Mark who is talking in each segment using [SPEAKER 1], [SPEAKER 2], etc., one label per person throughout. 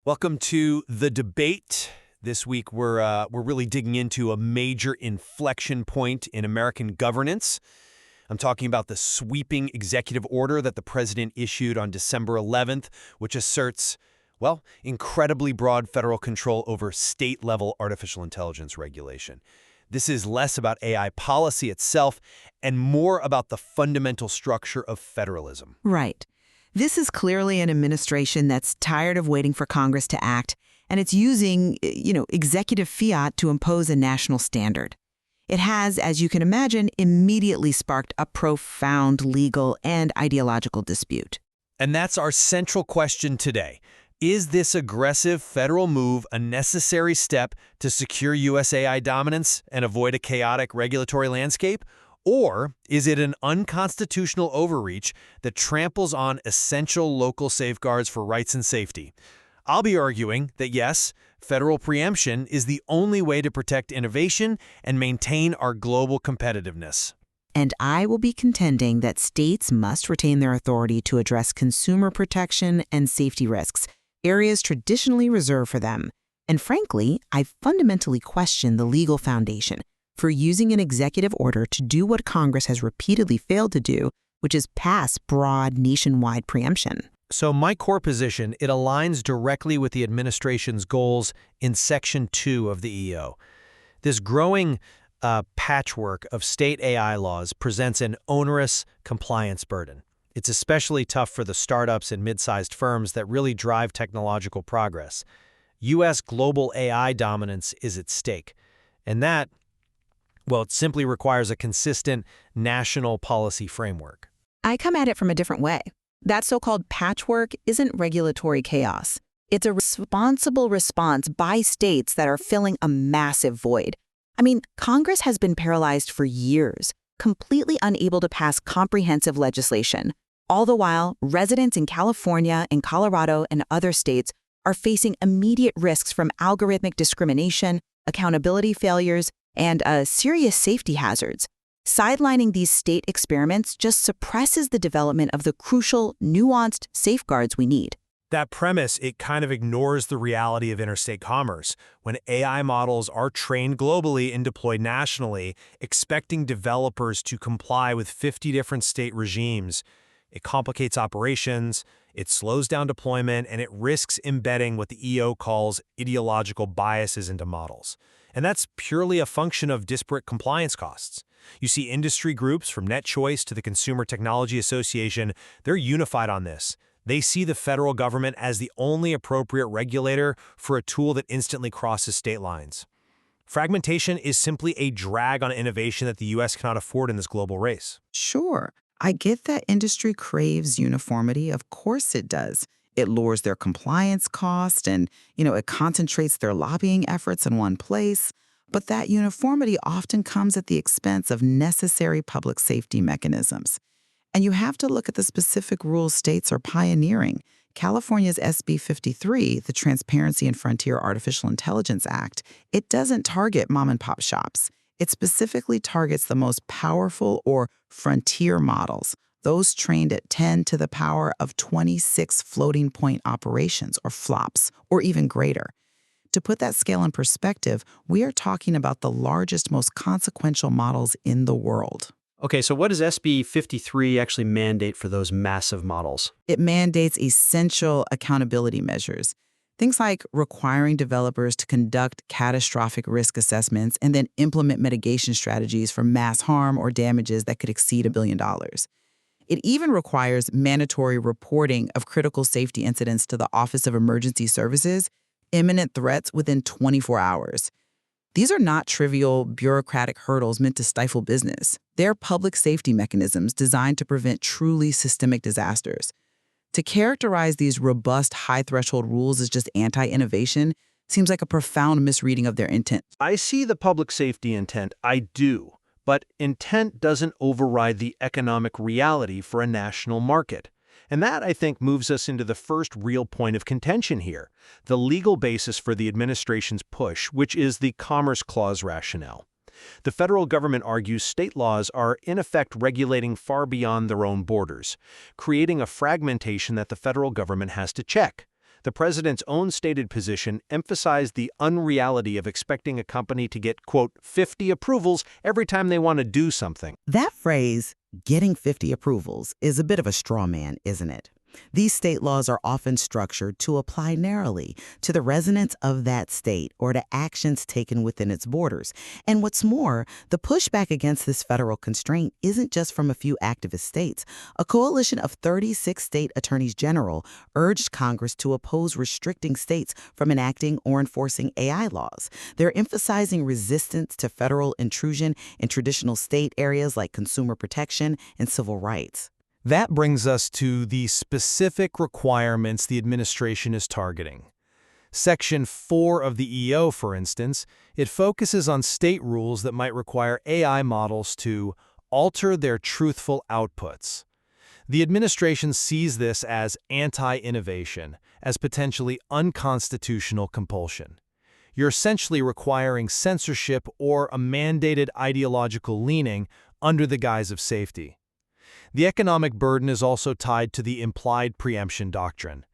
[SPEAKER 1] Welcome to The Debate. This week we're really digging into a major inflection point in American governance. I'm talking about the sweeping executive order that the president issued on December 11th, which asserts, well, incredibly broad federal control over state-level artificial intelligence regulation. This is less about AI policy itself and more about the fundamental structure of federalism.
[SPEAKER 2] Right. This is clearly an administration that's tired of waiting for Congress to act, and it's using, executive fiat to impose a national standard. It has, as you can imagine, immediately sparked a profound legal and ideological dispute.
[SPEAKER 1] And that's our central question today. Is this aggressive federal move a necessary step to secure U.S. AI dominance and avoid a chaotic regulatory landscape? Or is it an unconstitutional overreach that tramples on essential local safeguards for rights and safety? I'll be arguing that yes, federal preemption is the only way to protect innovation and maintain our global competitiveness.
[SPEAKER 2] And I will be contending that states must retain their authority to address consumer protection and safety risks, areas traditionally reserved for them. And frankly, I fundamentally question the legal foundation for using an executive order to do what Congress has repeatedly failed to do, which is pass broad nationwide preemption.
[SPEAKER 1] So my core position, it aligns directly with the administration's goals in Section 2 of the EO. This growing patchwork of state AI laws presents an onerous compliance burden. It's especially tough for the startups and mid-sized firms that really drive technological progress. U.S. global AI dominance is at stake, and that, well, it simply requires a consistent national policy framework.
[SPEAKER 2] I come at it from a different way. That so-called patchwork isn't regulatory chaos. It's a responsible response by states that are filling a massive void. I mean, Congress has been paralyzed for years, completely unable to pass comprehensive legislation. All the while, residents in California and Colorado and other states are facing immediate risks from algorithmic discrimination, accountability failures, and serious safety hazards. Sidelining these state experiments just suppresses the development of the crucial, nuanced safeguards we need.
[SPEAKER 1] That premise, it kind of ignores the reality of interstate commerce. When AI models are trained globally and deployed nationally, expecting developers to comply with 50 different state regimes, it complicates operations, it slows down deployment, and it risks embedding what the EO calls ideological biases into models. And that's purely a function of disparate compliance costs. You see industry groups from NetChoice to the Consumer Technology Association, they're unified on this. They see the federal government as the only appropriate regulator for a tool that instantly crosses state lines. Fragmentation is simply a drag on innovation that the U.S. cannot afford in this global race.
[SPEAKER 3] Sure. I get that industry craves uniformity. Of course it does. It lowers their compliance cost and, it concentrates their lobbying efforts in one place. But that uniformity often comes at the expense of necessary public safety mechanisms. And you have to look at the specific rules states are pioneering. California's SB 53, the Transparency and Frontier Artificial Intelligence Act, it doesn't target mom-and-pop shops. It specifically targets the most powerful or frontier models, those trained at 10 to the power of 26 floating point operations, or flops, or even greater. To put that scale in perspective, we are talking about the largest, most consequential models in the world.
[SPEAKER 4] Okay, so what does SB 53 actually mandate for those massive models?
[SPEAKER 3] It mandates essential accountability measures. Things like requiring developers to conduct catastrophic risk assessments and then implement mitigation strategies for mass harm or damages that could exceed $1 billion. It even requires mandatory reporting of critical safety incidents to the Office of Emergency Services, imminent threats within 24 hours. These are not trivial bureaucratic hurdles meant to stifle business. They're public safety mechanisms designed to prevent truly systemic disasters. To characterize these robust, high-threshold rules as just anti-innovation seems like a profound misreading of their intent.
[SPEAKER 1] I see the public safety intent, I do. But intent doesn't override the economic reality for a national market. And that, I think, moves us into the first real point of contention here, the legal basis for the administration's push, which is the Commerce Clause rationale. The federal government argues state laws are, in effect, regulating far beyond their own borders, creating a fragmentation that the federal government has to check. The president's own stated position emphasized the unreality of expecting a company to get, quote, 50 approvals every time they want to do something.
[SPEAKER 3] That phrase, getting 50 approvals, is a bit of a straw man, isn't it? These state laws are often structured to apply narrowly to the residents of that state or to actions taken within its borders. And what's more, the pushback against this federal constraint isn't just from a few activist states. A coalition of 36 state attorneys general urged Congress to oppose restricting states from enacting or enforcing AI laws. They're emphasizing resistance to federal intrusion in traditional state areas like consumer protection and civil rights.
[SPEAKER 1] That brings us to the specific requirements the administration is targeting. Section 4 of the EO, for instance, it focuses on state rules that might require AI models to alter their truthful outputs. The administration sees this as anti-innovation, as potentially unconstitutional compulsion. You're essentially requiring censorship or a mandated ideological leaning under the guise of safety. The economic burden is also tied to the implied preemption doctrine.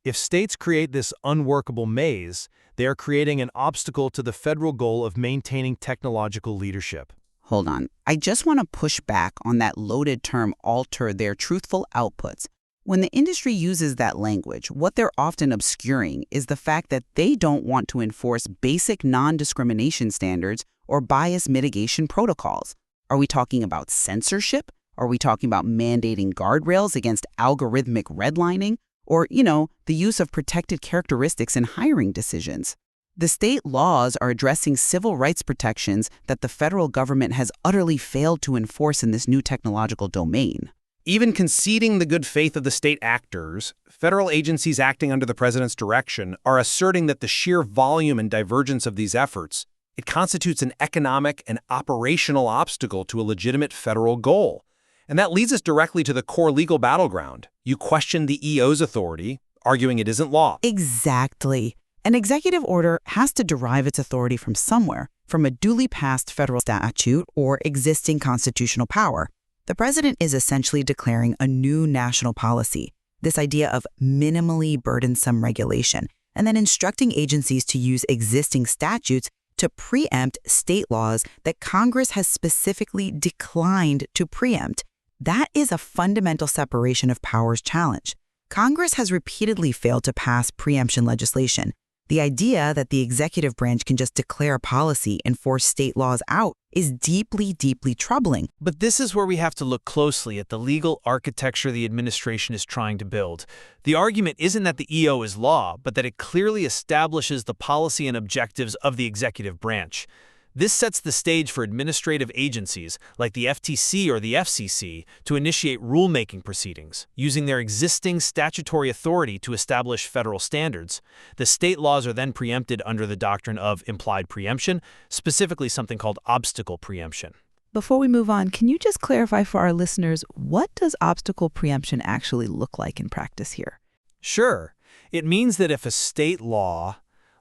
[SPEAKER 1] If states create this unworkable maze, they are creating an obstacle to the federal goal of maintaining technological leadership.
[SPEAKER 5] Hold on. I just want to push back on that loaded term, alter their truthful outputs. When the industry uses that language, what they're often obscuring is the fact that they don't want to enforce basic non-discrimination standards or bias mitigation protocols. Are we talking about censorship? Are we talking about mandating guardrails against algorithmic redlining? Or, the use of protected characteristics in hiring decisions? The state laws are addressing civil rights protections that the federal government has utterly failed to enforce in this new technological domain.
[SPEAKER 6] Even conceding the good faith of the state actors, federal agencies acting under the president's direction are asserting that the sheer volume and divergence of these efforts, it constitutes an economic and operational obstacle to a legitimate federal goal. And that leads us directly to the core legal battleground. You question the EO's authority, arguing it isn't law.
[SPEAKER 5] Exactly. An executive order has to derive its authority from somewhere, from a duly passed federal statute or existing constitutional power. The president is essentially declaring a new national policy, this idea of minimally burdensome regulation, and then instructing agencies to use existing statutes to preempt state laws that Congress has specifically declined to preempt. That is a fundamental separation of powers challenge. Congress has repeatedly failed to pass preemption legislation. The idea that the executive branch can just declare a policy and force state laws out is deeply, deeply troubling.
[SPEAKER 7] But this is where we have to look closely at the legal architecture the administration is trying to build. The argument isn't that the EO is law, but that it clearly establishes the policy and objectives of the executive branch. This sets the stage for administrative agencies, like the FTC or the FCC, to initiate rulemaking proceedings, using their existing statutory authority to establish federal standards. The state laws are then preempted under the doctrine of implied preemption, specifically something called obstacle preemption.
[SPEAKER 8] Before we move on, can you just clarify for our listeners, what does obstacle preemption actually look like in practice here?
[SPEAKER 1] Sure. It means that if a state law,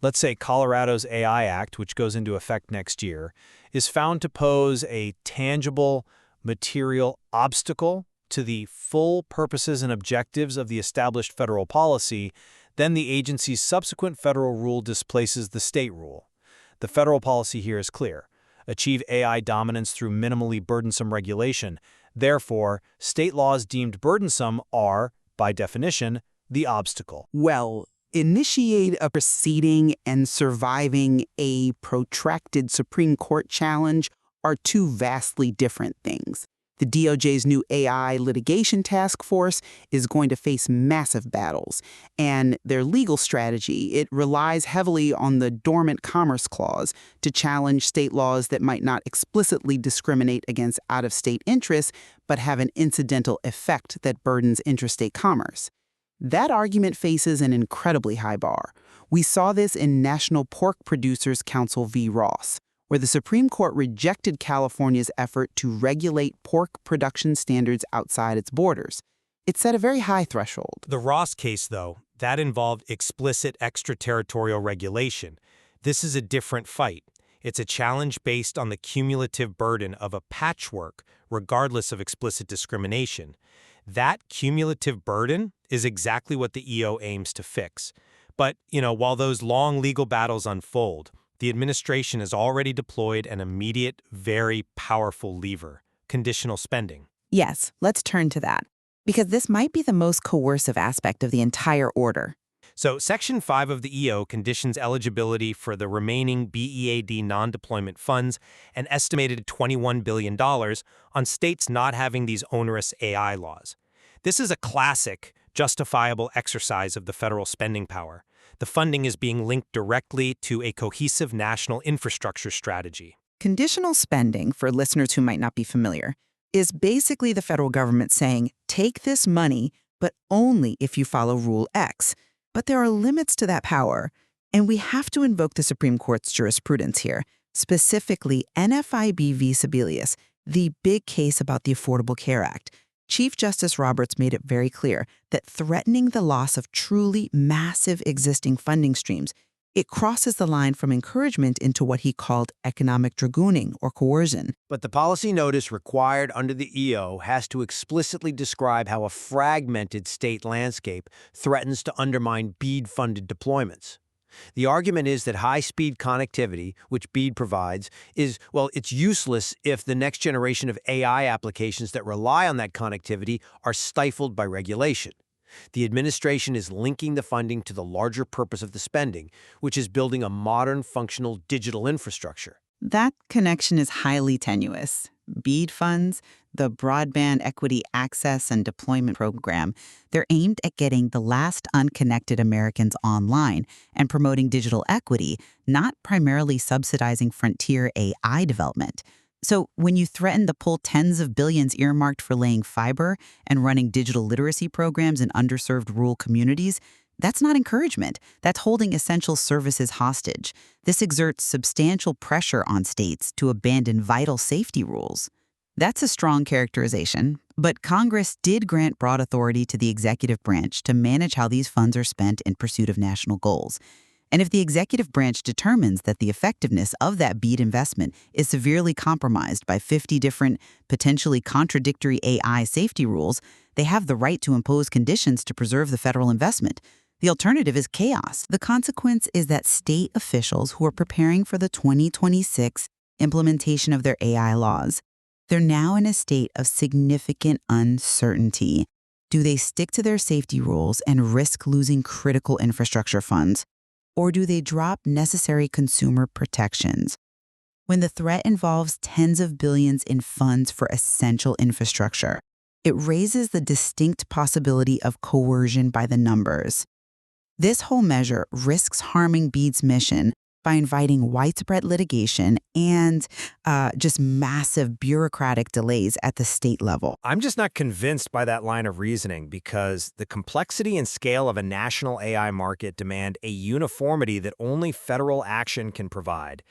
[SPEAKER 1] let's say Colorado's AI Act, which goes into effect next year, is found to pose a tangible, material obstacle to the full purposes and objectives of the established federal policy, then the agency's subsequent federal rule displaces the state rule. The federal policy here is clear: achieve AI dominance through minimally burdensome regulation. Therefore, state laws deemed burdensome are, by definition, the obstacle.
[SPEAKER 5] Well, initiate a proceeding and surviving a protracted Supreme Court challenge are two vastly different things. The DOJ's new AI litigation task force is going to face massive battles, and their legal strategy, it relies heavily on the dormant commerce clause to challenge state laws that might not explicitly discriminate against out-of-state interests, but have an incidental effect that burdens interstate commerce. That argument faces an incredibly high bar. We saw this in National Pork Producers Council v. Ross, where the Supreme Court rejected California's effort to regulate pork production standards outside its borders. It set a very high threshold.
[SPEAKER 1] The Ross case, though, that involved explicit extraterritorial regulation. This is a different fight. It's a challenge based on the cumulative burden of a patchwork, regardless of explicit discrimination. That cumulative burden is exactly what the EO aims to fix. But, while those long legal battles unfold, the administration has already deployed an immediate, very powerful lever: conditional spending.
[SPEAKER 2] Yes, let's turn to that, because this might be the most coercive aspect of the entire order.
[SPEAKER 1] So Section 5 of the EO conditions eligibility for the remaining BEAD non-deployment funds, an estimated $21 billion, on states not having these onerous AI laws. This is a classic, justifiable exercise of the federal spending power. The funding is being linked directly to a cohesive national infrastructure strategy.
[SPEAKER 2] Conditional spending, for listeners who might not be familiar, is basically the federal government saying, take this money, but only if you follow Rule X. But there are limits to that power, and we have to invoke the Supreme Court's jurisprudence here, specifically NFIB v. Sebelius, the big case about the Affordable Care Act. Chief Justice Roberts made it very clear that threatening the loss of truly massive existing funding streams, it crosses the line from encouragement into what he called economic dragooning or coercion.
[SPEAKER 9] But the policy notice required under the EO has to explicitly describe how a fragmented state landscape threatens to undermine BEAD-funded deployments. The argument is that high-speed connectivity, which BEAD provides, it's useless if the next generation of AI applications that rely on that connectivity are stifled by regulation. The administration is linking the funding to the larger purpose of the spending, which is building a modern, functional digital infrastructure.
[SPEAKER 2] That connection is highly tenuous. BEAD funds, the Broadband Equity Access and Deployment Program, they're aimed at getting the last unconnected Americans online and promoting digital equity, not primarily subsidizing frontier AI development. So when you threaten to pull tens of billions earmarked for laying fiber and running digital literacy programs in underserved rural communities, that's not encouragement. That's holding essential services hostage. This exerts substantial pressure on states to abandon vital safety rules. That's a strong characterization, but Congress did grant broad authority to the executive branch to manage how these funds are spent in pursuit of national goals. And if the executive branch determines that the effectiveness of that BEAD investment is severely compromised by 50 different, potentially contradictory AI safety rules, they have the right to impose conditions to preserve the federal investment. The alternative is chaos. The consequence is that state officials who are preparing for the 2026 implementation of their AI laws, they're now in a state of significant uncertainty. Do they stick to their safety rules and risk losing critical infrastructure funds? Or do they drop necessary consumer protections? When the threat involves tens of billions in funds for essential infrastructure, it raises the distinct possibility of coercion by the numbers. This whole measure risks harming BEAD's mission by inviting widespread litigation and just massive bureaucratic delays at the state level.
[SPEAKER 1] I'm just not convinced by that line of reasoning because the complexity and scale of a national AI market demand a uniformity that only federal action can provide.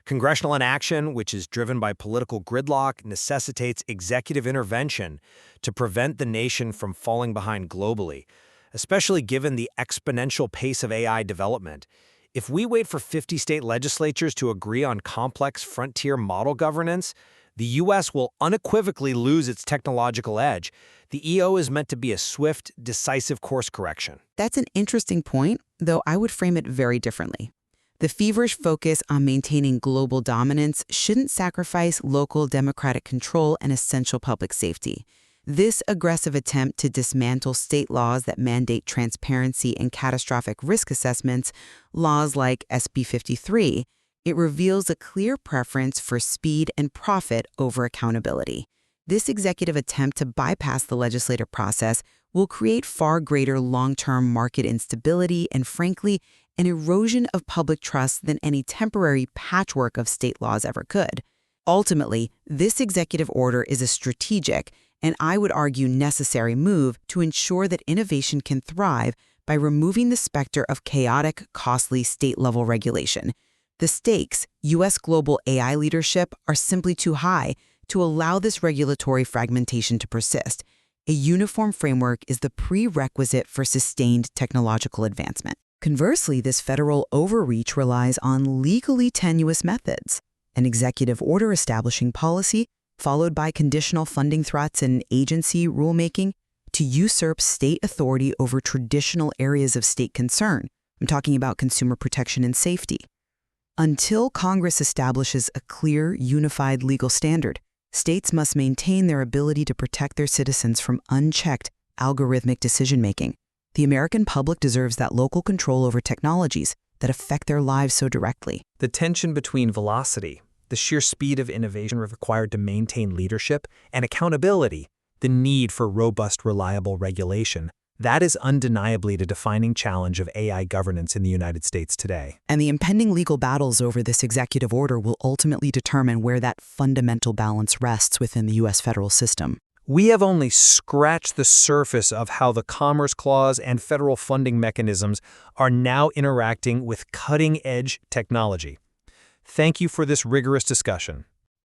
[SPEAKER 1] Congressional inaction, which is driven by political gridlock, necessitates executive intervention to prevent the nation from falling behind globally, especially given the exponential pace of AI development. If we wait for 50 state legislatures to agree on complex frontier model governance, the U.S. will unequivocally lose its technological edge. The EO is meant to be a swift, decisive course correction.
[SPEAKER 2] That's an interesting point, though I would frame it very differently. The feverish focus on maintaining global dominance shouldn't sacrifice local democratic control and essential public safety. This aggressive attempt to dismantle state laws that mandate transparency and catastrophic risk assessments, laws like SB 53, it reveals a clear preference for speed and profit over accountability. This executive attempt to bypass the legislative process will create far greater long-term market instability and, frankly, an erosion of public trust than any temporary patchwork of state laws ever could. Ultimately, this executive order is a strategic, and I would argue necessary move to ensure that innovation can thrive by removing the specter of chaotic, costly state-level regulation. The stakes, U.S. global AI leadership, are simply too high to allow this regulatory fragmentation to persist. A uniform framework is the prerequisite for sustained technological advancement. Conversely, this federal overreach relies on legally tenuous methods, an executive order establishing policy, followed by conditional funding threats and agency rulemaking to usurp state authority over traditional areas of state concern, I'm talking about consumer protection and safety. Until Congress establishes a clear, unified legal standard, states must maintain their ability to protect their citizens from unchecked, algorithmic decision-making. The American public deserves that local control over technologies that affect their lives so directly.
[SPEAKER 1] The tension between velocity, the sheer speed of innovation required to maintain leadership, and accountability, the need for robust, reliable regulation, that is undeniably the defining challenge of AI governance in the United States today.
[SPEAKER 2] And the impending legal battles over this executive order will ultimately determine where that fundamental balance rests within the U.S. federal system.
[SPEAKER 1] We have only scratched the surface of how the Commerce Clause and federal funding mechanisms are now interacting with cutting-edge technology. Thank you for this rigorous discussion.